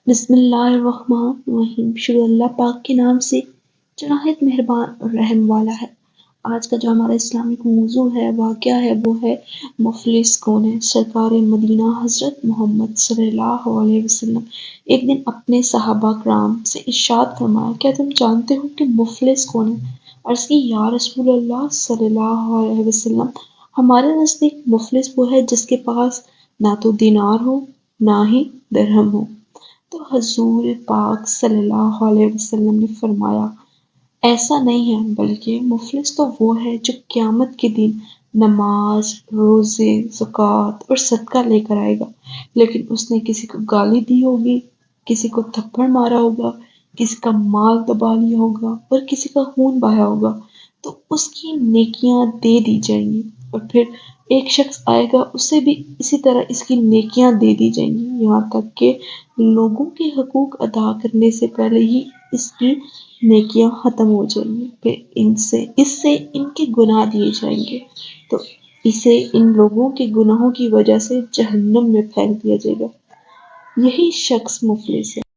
بسم اللہ الرحمن الرحیم، شروع اللہ پاک کے نام سے جو نہایت مہربان اور رحم والا ہے۔ آج کا جو ہمارا اسلامک موضوع ہے، واقعہ ہے، وہ ہے مفلس کون ہے۔ سرکار مدینہ حضرت محمد صلی اللہ علیہ وسلم ایک دن اپنے صحابہ کرام سے ارشاد فرمایا، کیا تم جانتے ہو کہ مفلس کون ہے؟ عرض کی، یا رسول اللہ صلی اللہ علیہ وسلم، ہمارے نزدیک مفلس وہ ہے جس کے پاس نہ تو دینار ہو نہ ہی درہم ہو۔ تو حضور پاک صلی اللہ علیہ وسلم نے فرمایا، ایسا نہیں ہے، بلکہ مفلس تو وہ ہے جو قیامت کے دن نماز، روزے، زکوٰۃ اور صدقہ لے کر آئے گا، لیکن اس نے کسی کو گالی دی ہوگی، کسی کو تھپڑ مارا ہوگا، کسی کا مال دبا لیا ہوگا اور کسی کا خون بہایا ہوگا، تو اس کی نیکیاں دے دی جائیں گی، اور پھر ایک شخص آئے گا، اسے بھی اسی طرح اس کی نیکیاں دے دی جائیں گی، یہاں تک کہ لوگوں کے حقوق ادا کرنے سے پہلے ہی اس کی نیکیاں ختم ہو جائیں گی، پھر اس سے ان کے گناہ دیے جائیں گے، تو اسے ان لوگوں کے گناہوں کی وجہ سے جہنم میں پھینک دیا جائے گا۔ یہی شخص مفلس ہے۔